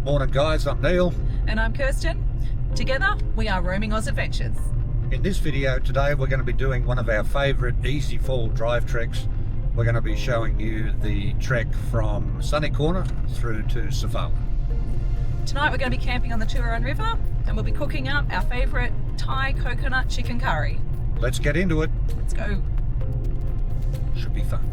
Morning guys, I'm Neil. And I'm Kirsten. Together, we are Roaming Oz Adventures. In this video today, we're going to be doing one of our favourite easy fall drive treks. We're going to be showing you the trek from Sunny Corner through to Sofala. Tonight we're going to be camping on the Turon River and we'll be cooking up our favourite Thai coconut chicken curry. Let's get into it. Let's go. Should be fun.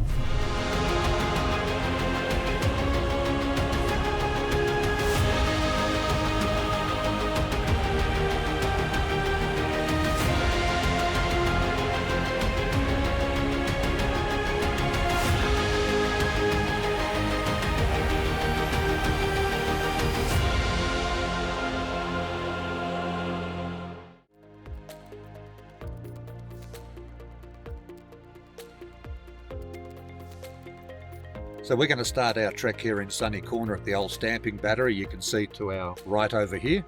So we're going to start our trek here in Sunny Corner at the old stamping battery. You can see to our right over here.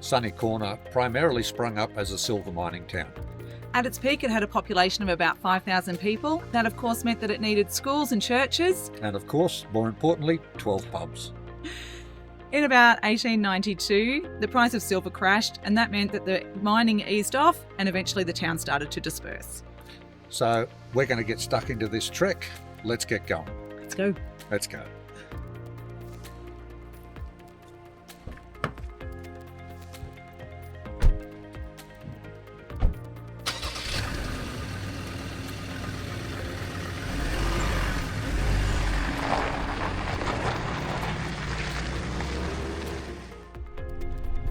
Sunny Corner primarily sprung up as a silver mining town. At its peak, it had a population of about 5,000 people. That, of course, meant that it needed schools and churches. And of course, more importantly, 12 pubs. In about 1892, the price of silver crashed, and that meant that the mining eased off and eventually the town started to disperse. So we're going to get stuck into this trek. Let's get going. Let's go. Let's go.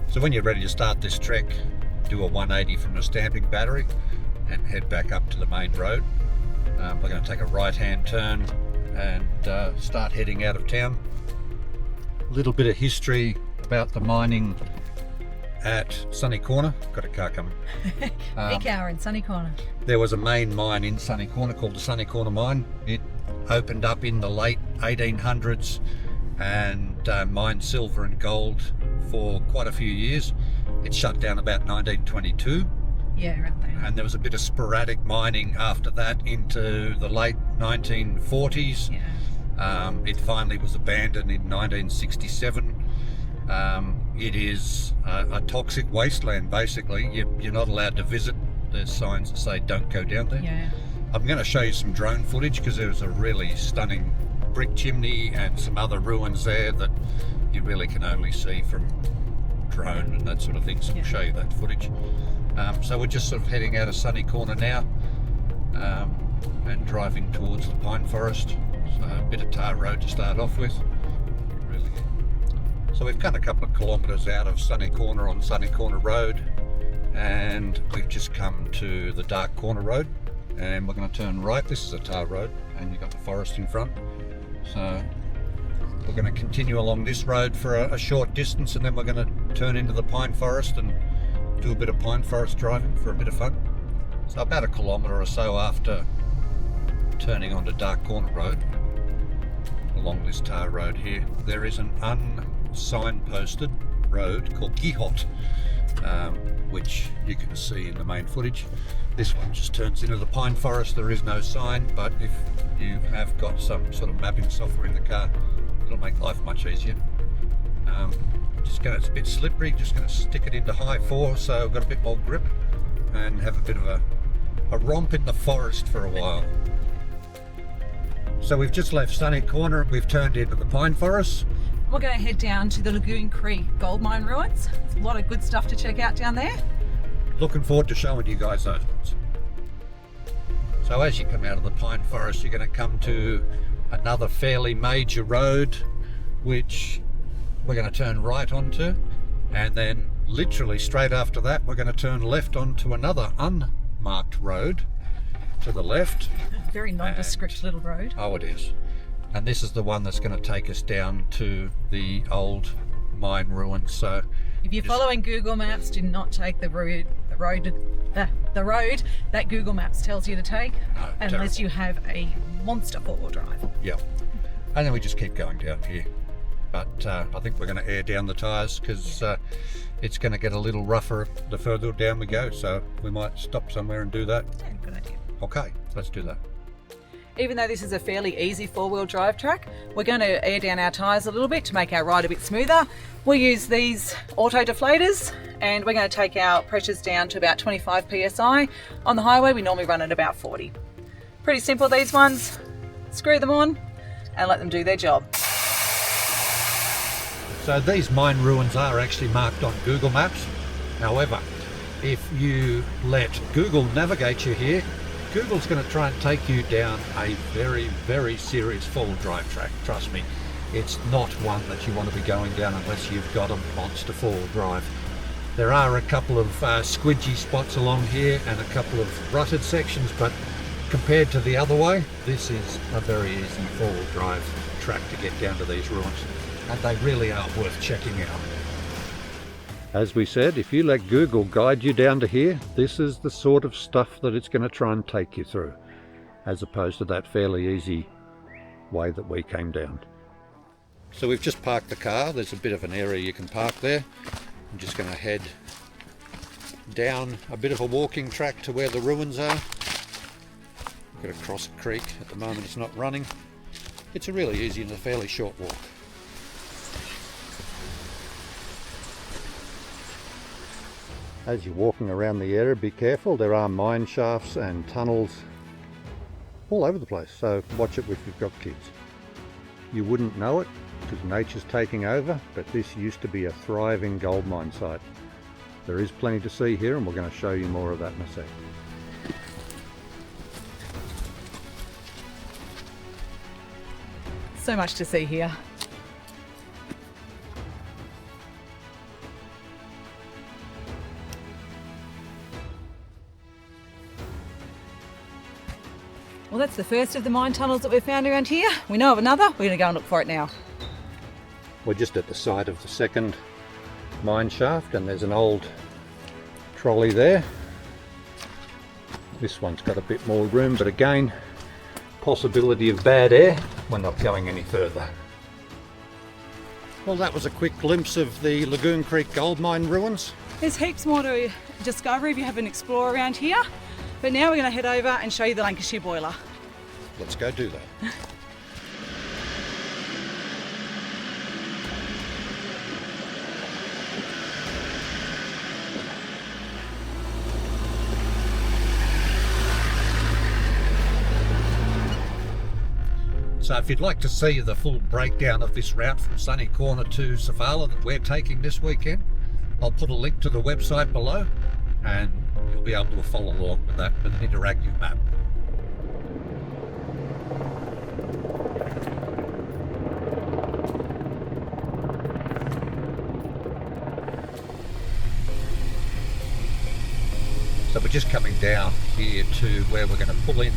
So when you're ready to start this trek, do a 180 from the stamping battery and head back up to the main road. We're going to take a right-hand turn and start heading out of town. A little bit of history about the mining at Sunny Corner. Got a car coming. Big hour in Sunny Corner. There was a main mine in Sunny Corner called the Sunny Corner Mine. It opened up in the late 1800s and mined silver and gold for quite a few years. It shut down about 1922. Yeah, right there. And there was a bit of sporadic mining after that into the late 1940s. Yeah. It finally was abandoned in 1967. It is a toxic wasteland, basically. You're not allowed to visit. There's signs that say don't go down there. Yeah. I'm going to show you some drone footage because there's a really stunning brick chimney and some other ruins there that you really can only see from drone and that sort of thing. So we'll show you that footage. So we're just sort of heading out of Sunny Corner now and driving towards the pine forest. So a bit of tar road to start off with. Really good. So we've come a couple of kilometres out of Sunny Corner on Sunny Corner Road and we've just come to the Dark Corner Road and we're going to turn right. This is a tar road and you've got the forest in front. So we're going to continue along this road for a short distance and then we're going to turn into the pine forest and do a bit of pine forest driving for a bit of fun. So about a kilometre or so after turning onto Dark Corner Road, along this tar road here, there is an unsignposted road called Gihot, which you can see in the main footage. This one just turns into the pine forest. There is no sign, but if you have got some sort of mapping software in the car, it'll make life much easier. It's a bit slippery, just going to stick it into high 4 so I've got a bit more grip and have a bit of a romp in the forest for a while. So we've just left Sunny Corner, we've turned into the pine forest. We're going to head down to the Lagoon Creek gold mine ruins. There's a lot of good stuff to check out down there. Looking forward to showing you guys those ones. So as you come out of the pine forest, you're going to come to another fairly major road, which we're going to turn right onto, and then literally straight after that we're going to turn left onto another unmarked road to the left. Very nondescript little road. Oh, it is. And this is the one that's going to take us down to the old mine ruins. So if you're following Google Maps, do not take the road that Google Maps tells you to take, unless you have a monster four-wheel drive. Yeah. And then we just keep going down here. But I think we're going to air down the tyres because it's going to get a little rougher the further down we go, so we might stop somewhere and do that. Yeah, good idea. Okay, let's do that. Even though this is a fairly easy four-wheel drive track, we're going to air down our tyres a little bit to make our ride a bit smoother. We'll use these auto deflators and we're going to take our pressures down to about 25 psi. On the highway we normally run at about 40. Pretty simple, these ones. Screw them on and let them do their job. So these mine ruins are actually marked on Google Maps. However, if you let Google navigate you here, Google's going to try and take you down a very, very serious four-wheel drive track. Trust me, it's not one that you want to be going down unless you've got a monster four-wheel drive. There are a couple of squidgy spots along here and a couple of rutted sections, but compared to the other way, this is a very easy four-wheel drive track to get down to these ruins, and they really are worth checking out. As we said, if you let Google guide you down to here, this is the sort of stuff that it's going to try and take you through, as opposed to that fairly easy way that we came down. So we've just parked the car. There's a bit of an area you can park there. I'm just going to head down a bit of a walking track to where the ruins are. Got to cross a creek. At the moment it's not running. It's a really easy and a fairly short walk. As you're walking around the area, be careful. There are mine shafts and tunnels all over the place, so watch it if you've got kids. You wouldn't know it because nature's taking over, but this used to be a thriving gold mine site. There is plenty to see here and we're going to show you more of that in a sec. So much to see here. Well, that's the first of the mine tunnels that we've found around here. We know of another. We're going to go and look for it now. We're just at the side of the second mine shaft and there's an old trolley there. This one's got a bit more room, but again, possibility of bad air. We're not going any further. Well, that was a quick glimpse of the Lagoon Creek gold mine ruins. There's heaps more to discover if you have an explorer around here. But now we're going to head over and show you the Lancashire boiler. Let's go do that. So if you'd like to see the full breakdown of this route from Sunny Corner to Sofala that we're taking this weekend, I'll put a link to the website below and you'll be able to follow along with that with an interactive map. So we're just coming down here to where we're going to pull in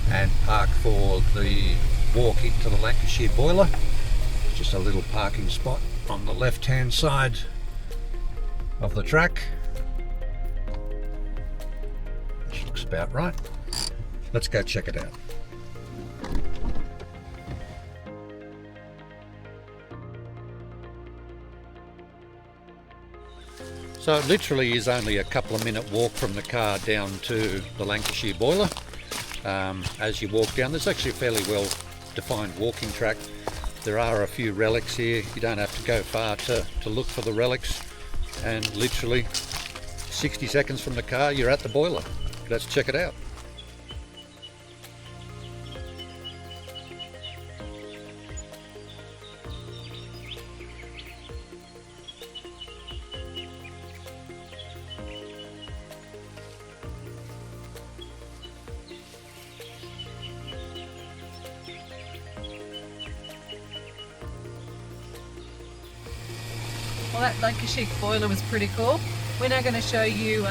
and park for the walk into the Lancashire boiler. Just a little parking spot on the left hand side of the track. Which looks about right. Let's go check it out. So it literally is only a couple of minute walk from the car down to the Lancashire boiler. As you walk down, there's actually a fairly well defined walking track. There are a few relics here. You don't have to go far to look for the relics, and literally 60 seconds from the car you're at the boiler. Let's check it out. Well, that Lancashire boiler was pretty cool. We're now going to show you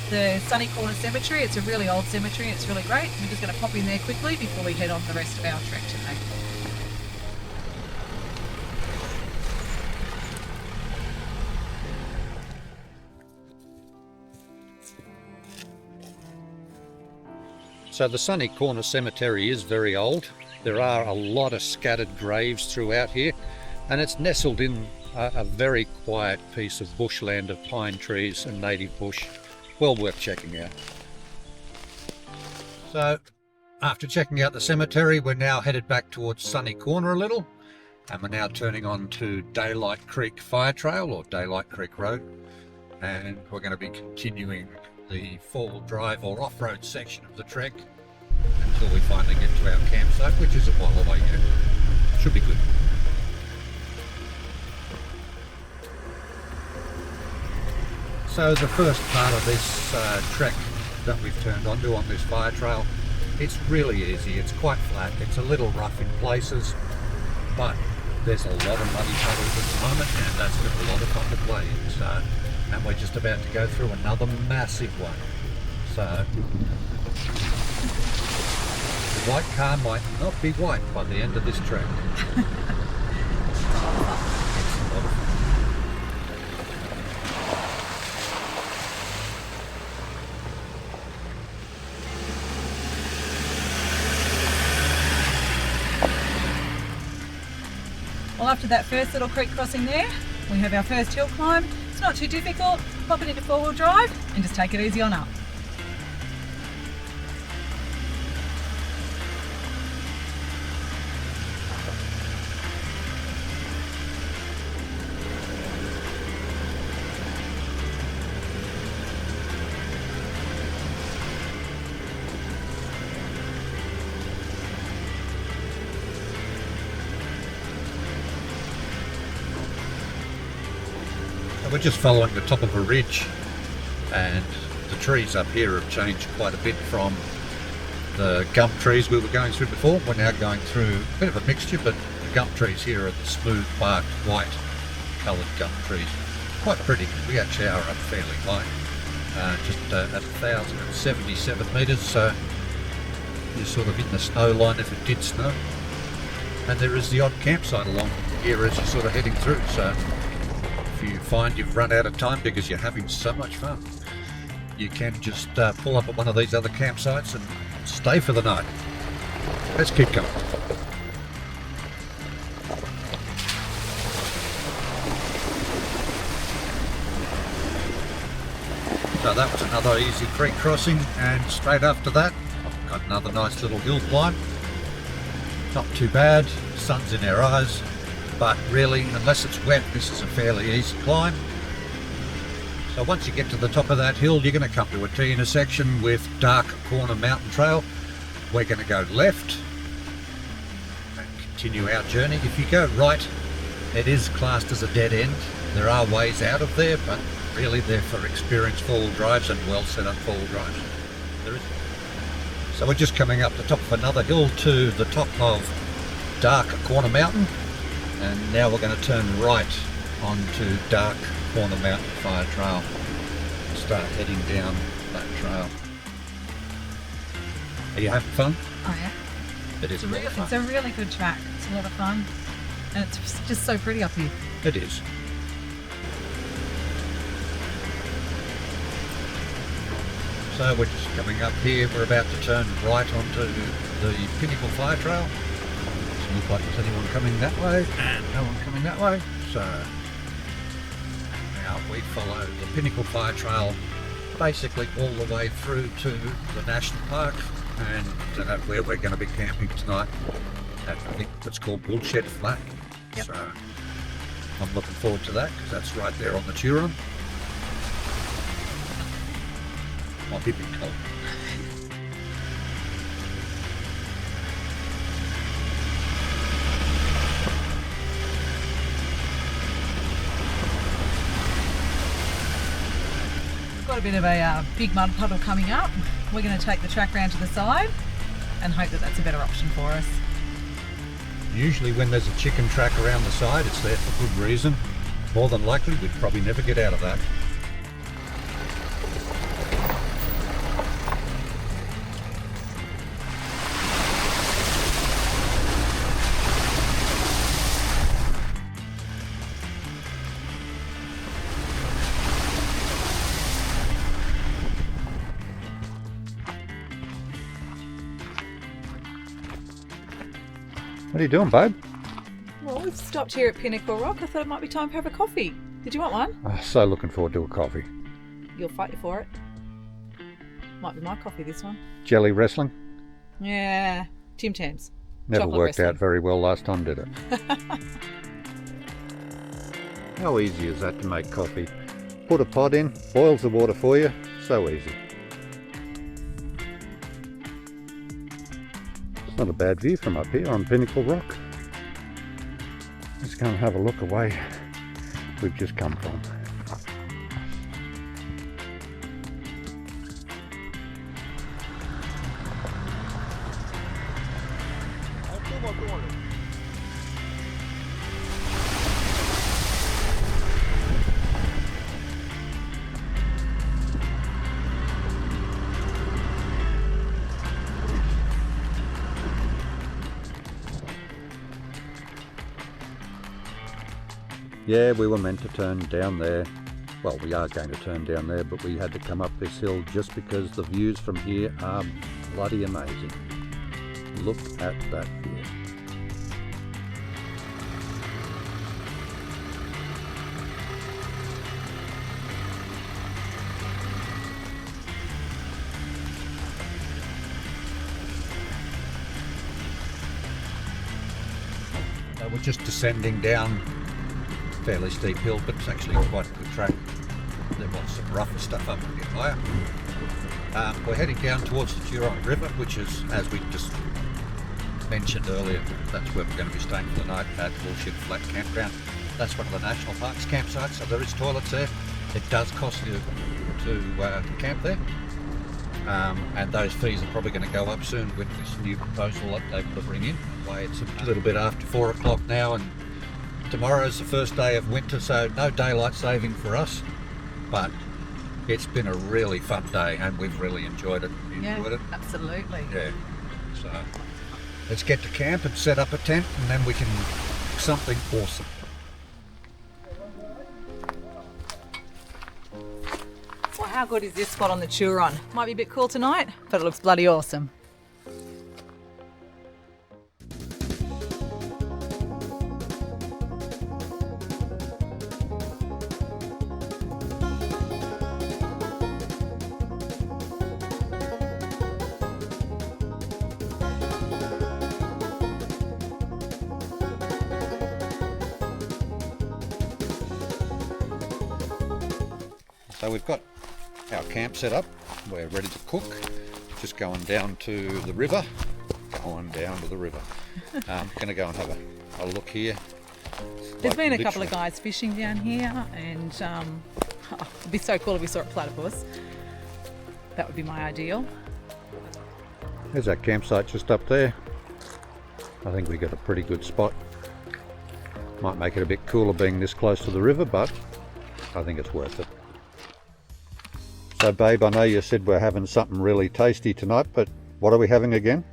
the Sunny Corner Cemetery. It's a really old cemetery. It's really great. We're just going to pop in there quickly before we head on the rest of our trek today. So the Sunny Corner Cemetery is very old. There are a lot of scattered graves throughout here, and it's nestled in a very quiet piece of bushland of pine trees and native bush. Well worth checking out. So After checking out the cemetery, we're now headed back towards Sunny Corner a little, and we're now turning on to Daylight Creek Fire Trail, or Daylight Creek Road, and we're going to be continuing the four-wheel drive or off-road section of the trek until we finally get to our campsite, which is a while away yet. Should be good. So the first part of this trek that we've turned onto on this fire trail, it's really easy. It's quite flat. It's a little rough in places, but there's a lot of muddy puddles at the moment, and that's been a lot of fun to play in. So, and we're just about to go through another massive one. So the white car might not be white by the end of this trek. It's a lot of fun. Well, after that first little creek crossing there, we have our first hill climb. It's not too difficult. Pop it into four-wheel drive and just take it easy on up. We're just following the top of a ridge, and the trees up here have changed quite a bit from the gum trees we were going through before. We're now going through a bit of a mixture, but the gum trees here are the smooth barked white coloured gum trees. Quite pretty. We actually are up fairly high, just at 1,077 metres, so you're sort of in the snow line if it did snow. And there is the odd campsite along here as you're sort of heading through, so if you find you've run out of time because you're having so much fun, you can just pull up at one of these other campsites and stay for the night. Let's keep going. So that was another easy creek crossing, and straight after that I've got another nice little hill climb. Not too bad, sun's in our eyes, but really, unless it's wet, this is a fairly easy climb. So once you get to the top of that hill, you're going to come to a T-intersection with Dark Corner Mountain Trail. We're going to go left and continue our journey. If you go right, it is classed as a dead end. There are ways out of there, but really they're for experienced four-wheel drives and well set up four-wheel drives. So we're just coming up the top of another hill to the top of Dark Corner Mountain. And now we're going to turn right onto Dark Corner Mountain Fire Trail and start heading down that trail. Are you having fun? Oh yeah. It is a lot of fun. It's a really good track. It's a lot of fun. And it's just so pretty up here. It is. So we're just coming up here. We're about to turn right onto the Pinnacle Fire Trail. Doesn't look like there's anyone coming that way, and no one coming that way. So now we follow the Pinnacle Fire Trail basically all the way through to the National Park, and where we're going to be camping tonight at, I think it's called Woolshed Flat. Yep. So I'm looking forward to that because that's right there on the Turon. Might be a bit cold. We've got a bit of a big mud puddle coming up. We're going to take the track round to the side and hope that that's a better option for us. Usually when there's a chicken track around the side, it's there for good reason. More than likely, we'd probably never get out of that. What are you doing, babe? Well, we've stopped here at Pinnacle Rock. I thought it might be time to have a coffee. Did you want one? Oh, so looking forward to a coffee. You'll fight for it. Might be my coffee, this one. Jelly wrestling? Yeah, Tim Tams. Never Chocolate worked wrestling. out very well last time, did it? How easy is that to make coffee? Put a pot in, boils the water for you, so easy. It's not a bad view from up here on Pinnacle Rock. Let's go and have a look away we've just come from. Yeah, we were meant to turn down there. Well, we are going to turn down there, but we had to come up this hill just because the views from here are bloody amazing. Look at that view. We're just descending down a fairly steep hill, but it's actually quite a good track. There was some rougher stuff up a bit higher. We're heading down towards the Turon River, which is, as we just mentioned earlier, that's where we're going to be staying for the night at Woolshed Flat Campground. That's one of the National Parks campsites, so there is toilets there. It does cost you to camp there. And those fees are probably going to go up soon with this new proposal that they've got to bring in. It's a little bit after 4 o'clock now, and tomorrow's the first day of winter, so no daylight saving for us, but it's been a really fun day and we've really enjoyed it. Enjoyed it? Absolutely. Yeah. So let's get to camp and set up a tent, and then we can do something awesome. Well, how good is this spot on the Turon? Might be a bit cool tonight, but it looks bloody awesome. So we've got our camp set up, we're ready to cook, just going down to the river, going to go and have a look here. There's been a couple of guys fishing down here, and it'd be so cool if we saw a platypus. That would be my ideal. There's our campsite just up there. I think we got a pretty good spot. Might make it a bit cooler being this close to the river, but I think it's worth it. So babe, I know you said we're having something really tasty tonight, but what are we having again?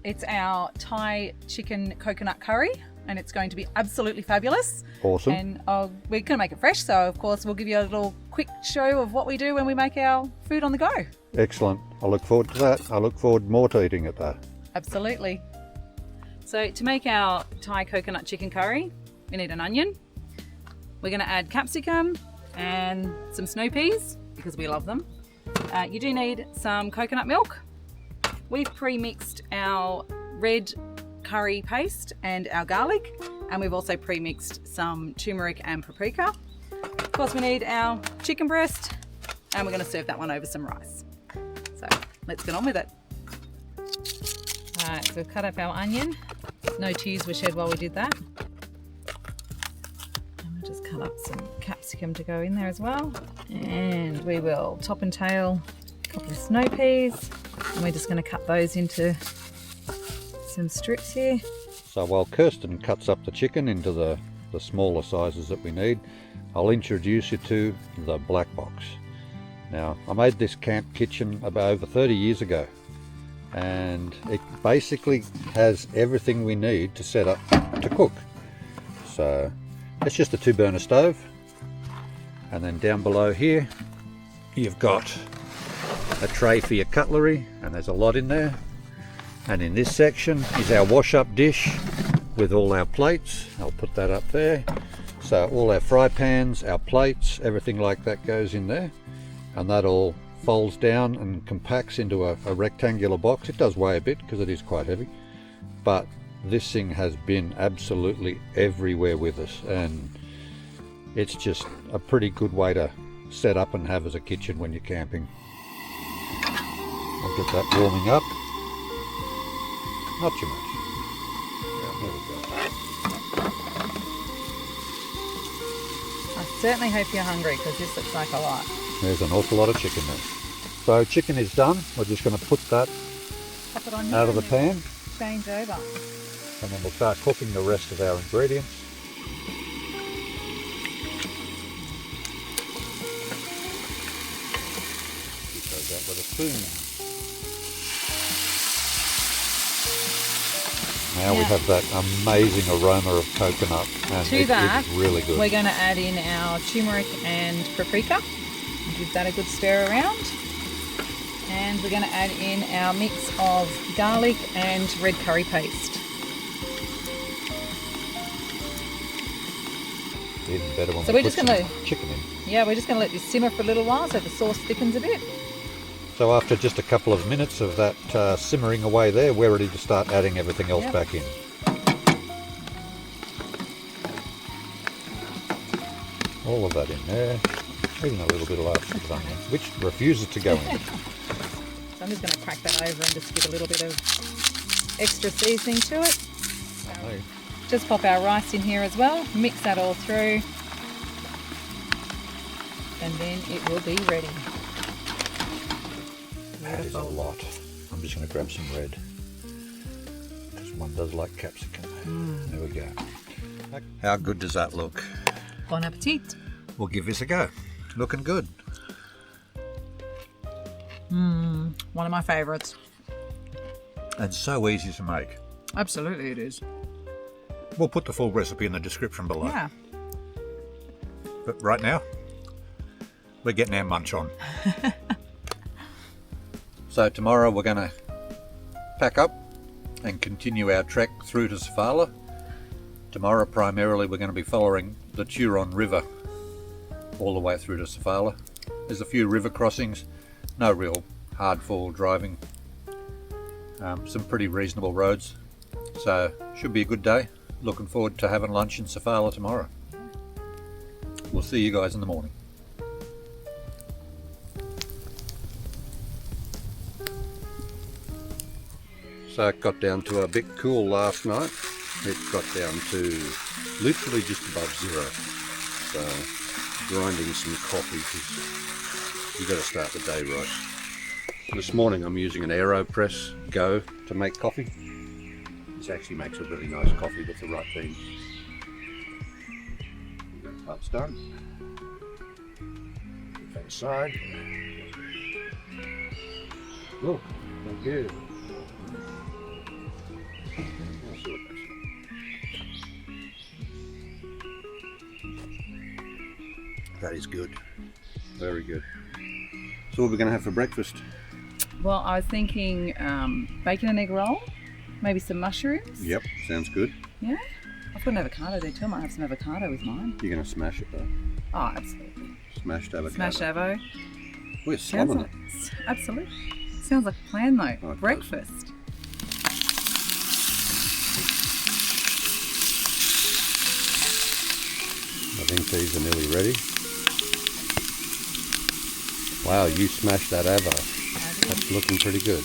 It's our Thai chicken coconut curry, and it's going to be absolutely fabulous. Awesome. And we're going to make it fresh, so of course we'll give you a little quick show of what we do when we make our food on the go. Excellent. I look forward to that. I look forward more to eating it though. Absolutely. So to make our Thai coconut chicken curry, we need an onion. We're going to add capsicum and some snow peas because we love them. You do need some coconut milk. We've pre-mixed our red curry paste and our garlic, and we've also pre-mixed some turmeric and paprika. Of course, we need our chicken breast, and we're going to serve that one over some rice. So let's get on with it. Alright, so we've cut up our onion. No tears were shed while we did that. And we'll just cut up some capsicum to go in there as well. And we will top and tail a couple of snow peas. And we're just going to cut those into some strips here. So while Kirsten cuts up the chicken into the smaller sizes that we need, I'll introduce you to the black box. Now, I made this camp kitchen about over 30 years ago, and it basically has everything we need to set up to cook. So it's just a 2-burner stove, and then down below here you've got a tray for your cutlery, and there's a lot in there. And in this section is our wash-up dish with all our plates. I'll put that up there. So all our fry pans, our plates, everything like that goes in there, and that all folds down and compacts into a rectangular box. It does weigh a bit because it is quite heavy, but this thing has been absolutely everywhere with us, and it's just a pretty good way to set up and have as a kitchen when you're camping. I'll get that warming up. Not too much. Yeah, there we go. I certainly hope you're hungry because this looks like a lot. There's an awful lot of chicken there. So chicken is done. We're just going to put that Pop it on here out of the and then pan, change over. and then we'll start cooking the rest of our ingredients. Goes out with a spoon. Now we have that amazing aroma of coconut, and To that, it's really good. we're going to add in our turmeric and paprika. Give that a good stir around. And we're going to add in our mix of garlic and red curry paste. Even better when So we we're put just gonna- some chicken in. Yeah, we're just going to let this simmer for a little while so the sauce thickens a bit. So after just a couple of minutes of that simmering away there, we're ready to start adding everything else Yep. back in. All of that in there, even a little bit of last of onion, which refuses to go in. So I'm just going to crack that over and just give a little bit of extra seasoning to it. Hey, Just pop our rice in here as well, mix that all through, and then it will be ready. that is a lot. I'm just going to grab some red, because one does like capsicum. There we go. How good does that look? Bon appetit. We'll give this a go. Looking good. One of my favourites. And so easy to make. Absolutely it is. We'll put the full recipe in the description below. Yeah. But right now, we're getting our munch on. So tomorrow we're going to pack up and continue our trek through to Sofala. Tomorrow primarily we're going to be following the Turon River all the way through to Sofala. There's a few river crossings, no real hard fall driving, some pretty reasonable roads, so should be a good day. Looking forward to having lunch in Sofala tomorrow. We'll see you guys in the morning. So it got down to a bit cool last night. It got down to literally just above zero. So grinding some coffee because you've got to start the day right. This morning I'm using an AeroPress Go to make coffee. This actually makes a really nice coffee with the right beans. Pipes done. Put that aside. Oh, thank you. That is good. Very good. So what are we going to have for breakfast? Well, I was thinking bacon and egg roll, maybe some mushrooms. Yep, sounds good. Yeah. I've got an avocado there too. I might have some avocado with mine. You're going to smash it though. Oh, absolutely. Smashed avocado. Smashed avo. We're Sounds slumming like, it. absolutely. Sounds like a plan though. Oh, it Breakfast. I think these are nearly ready. Wow, you smashed that avo. That's looking pretty good.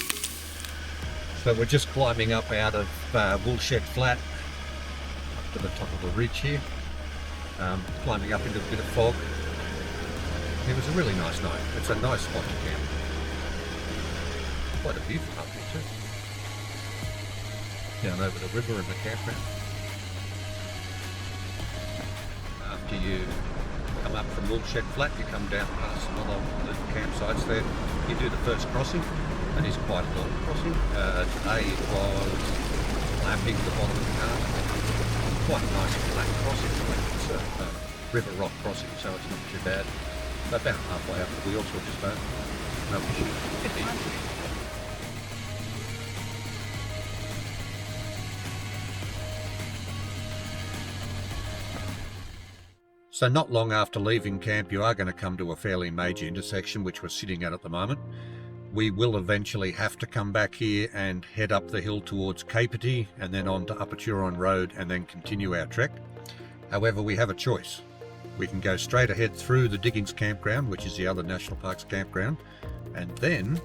So we're just climbing up out of Woolshed Flat up to the top of the ridge here, climbing up into a bit of fog. It was a really nice night. It's a nice spot to camp. Quite a view from up here too. Down over the river and the campground. After you come up from Woolshed Flat, you come down past some other little campsites there. You do the first crossing. That is quite a long crossing. Today it was lapping the bottom of the car. Quite a nice flat crossing. It's a river rock crossing, so it's not too bad. So about halfway up the wheels, we're just over. No issue. So not long after leaving camp, you are going to come to a fairly major intersection, which we're sitting at the moment. We will eventually have to come back here and head up the hill towards Caperty and then on to Upper Turon Road and then continue our trek. However, we have a choice. We can go straight ahead through the Diggings Campground, which is the other National Parks campground, and then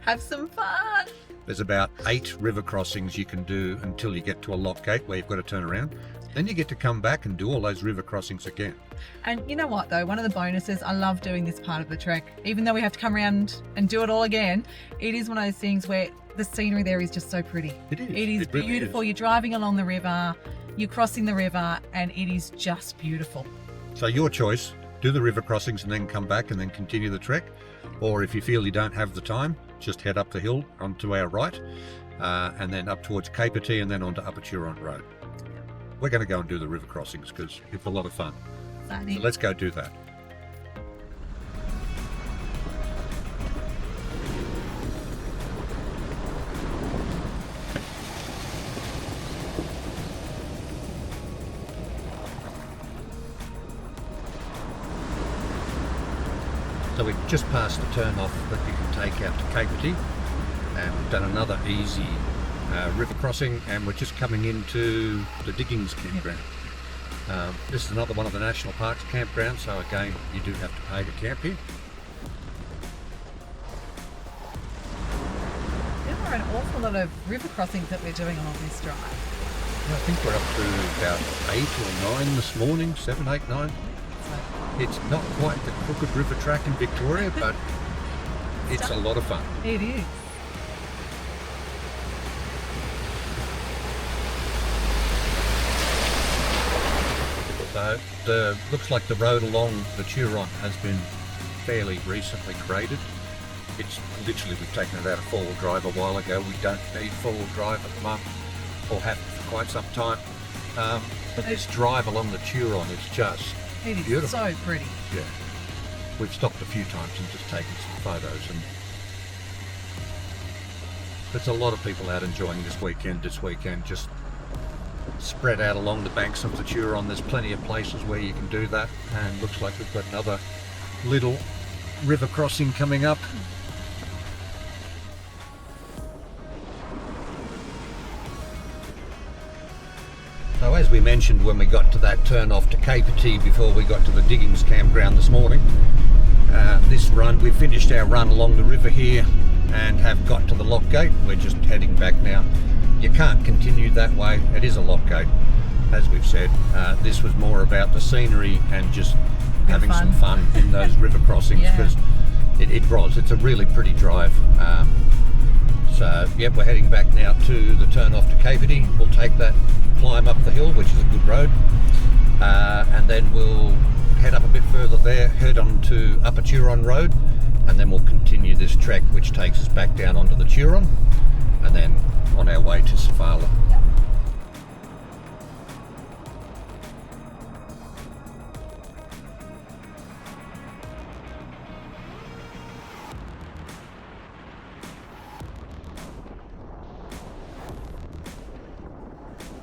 Have some fun. there's about 8 river crossings you can do until you get to a lock gate where you've got to turn around. Then you get to come back and do all those river crossings again. And you know what though, one of the bonuses, I love doing this part of the trek. Even though we have to come around and do it all again, it is one of those things where the scenery there is just so pretty. It is. It is It really beautiful. is. You're driving along the river, you're crossing the river, and it is just beautiful. So your choice, do the river crossings and then come back and then continue the trek. Or if you feel you don't have the time, just head up the hill onto our right and then up towards Caperty and then onto Upper Turon Road. We're going to go and do the river crossings because it's a lot of fun. So let's go do that. So we've just passed the turn off that you can take out to Caperty, and we've done another easy river crossing, and we're just coming into the Diggings Campground. This is another one of the National Parks campgrounds, so again you do have to pay to camp here. There are an awful lot of river crossings that we're doing along this drive. I think we're up to about 8 or 9 this morning, 7, 8, 9. It's not quite the Crooked River track in Victoria, but it's a lot of fun. It is. So looks like the road along the Turon has been fairly recently graded. It's literally, we've taken it out of four-wheel drive a while ago. We don't need four-wheel drive at the moment, or have for quite some time. But this drive along the Turon is just It is beautiful. so pretty. Yeah. We've stopped a few times and just taken some photos, and there's a lot of people out enjoying this weekend, just spread out along the banks of the Turon. There's plenty of places where you can do that, and looks like we've got another little river crossing coming up. So as we mentioned when we got to that turn off to Caperty before we got to the Diggings Campground this morning, this run, we finished our run along the river here and have got to the lock gate. We're just heading back now. You can't continue that way, it is a lock gate, as we've said. This was more about the scenery and just having some fun in those river crossings, because it's a really pretty drive. So yep, we're heading back now to the turn off to Caperty. We'll take that climb up the hill, which is a good road, and then we'll head up a bit further there, head on to Upper Turon Road, and then we'll continue this trek which takes us back down onto the Turon and then on our way to Sofala.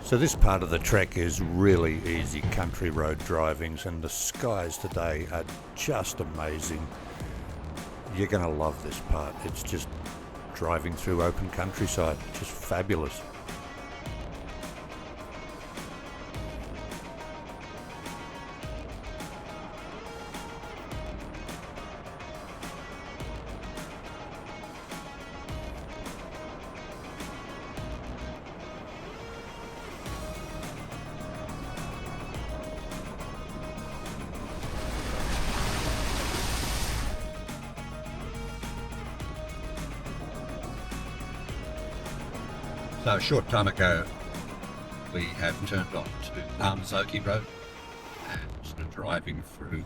So this part of the trek is really easy country road drivings, and the skies today are just amazing. You're going to love this part. It's just driving through open countryside, just fabulous. So a short time ago, we have turned on to Armazoki Road and sort of driving through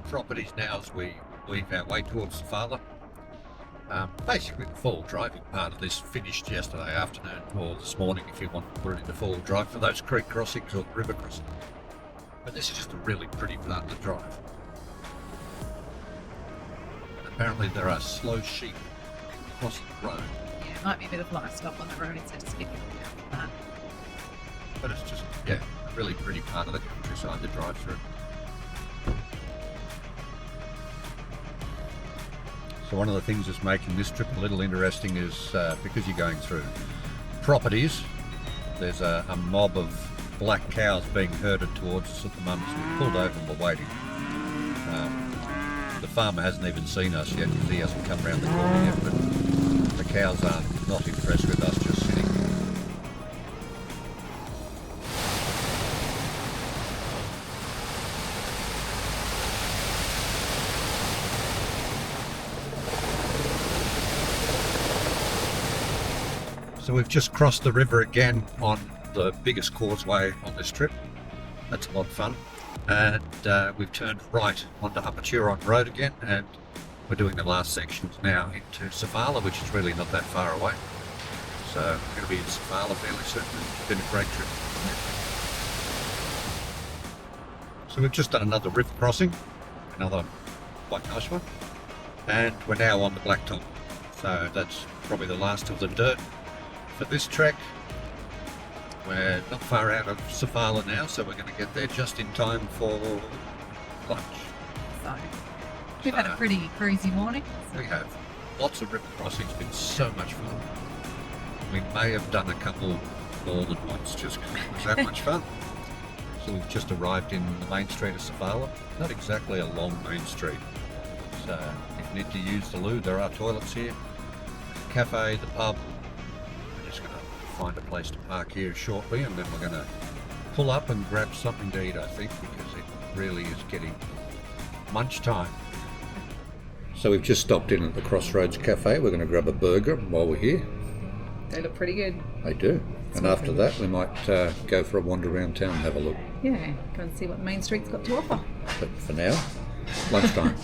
properties now as we weave our way towards Sofala. Basically the full driving part of this finished yesterday afternoon, or this morning if you want to put it into full drive for those creek crossings or river crossings. But this is just a really pretty part of the drive. And apparently there are slow sheep crossing the road. Might be a bit of livestock on the road instead of speaking. But it's just, a really pretty part of the countryside to drive through. So one of the things that's making this trip a little interesting is because you're going through properties, there's a mob of black cows being herded towards us at the moment, so we've pulled over and we're waiting. The farmer hasn't even seen us yet because he hasn't come round the corner yet, but the cows are not impressed with us just sitting. So we've just crossed the river again on the biggest causeway on this trip. That's a lot of fun. And we've turned right onto Upper Turon Road again, and we're doing the last sections now into Sofala, which is really not that far away. So we're going to be in Sofala fairly soon. It's been a great trip. So we've just done another river crossing, another quite nice one, and we're now on the blacktop. So that's probably the last of the dirt for this trek. We're not far out of Sofala now, so we're going to get there just in time for lunch. So, we've had a pretty cruisy morning. We have lots of river crossings, been so much fun. We may have done a couple more than once just because it was that much fun. So we've just arrived in the main street of Sofala. Not exactly a long main street, so if you need to use the loo, there are toilets here. The cafe, the pub. We're just going to find a place to park here shortly, and then we're going to pull up and grab something to eat, I think, because it really is getting munch time. So we've just stopped in at the Crossroads Cafe. We're going to grab a burger while we're here. They look pretty good. They do. And after that we might go for a wander around town and have a look. Yeah, go and see what Main Street's got to offer. But for now, lunchtime.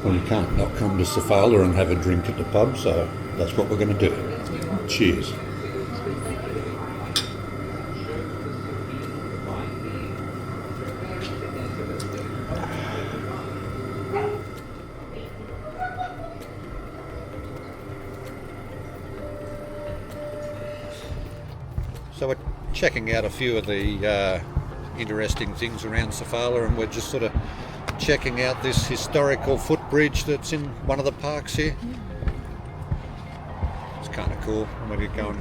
Well, you can't not come to Sofala and have a drink at the pub, so that's what we're going to do. Cheers. So we're checking out a few of the interesting things around Sofala, and we're just sort of checking out this historical footbridge that's in one of the parks here. It's kind of cool. I'm going to go and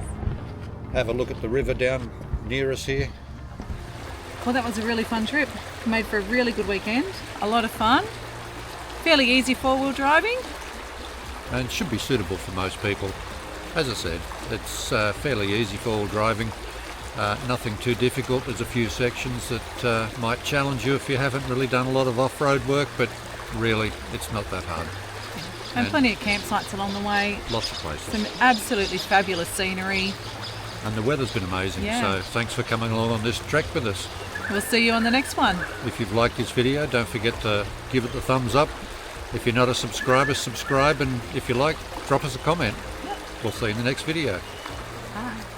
have a look at the river down near us here. Well, that was a really fun trip. Made for a really good weekend. A lot of fun. Fairly easy four-wheel driving. And should be suitable for most people. As I said, it's fairly easy four-wheel driving. Nothing too difficult. There's a few sections that might challenge you if you haven't really done a lot of off-road work, but really it's not that hard. And plenty of campsites along the way. Lots of places. Some absolutely fabulous scenery. And the weather's been amazing, Yeah. so thanks for coming along on this trek with us. We'll see you on the next one. If you've liked this video, don't forget to give it the thumbs up. If you're not a subscriber, subscribe, and if you like, drop us a comment. We'll see you in the next video. Bye.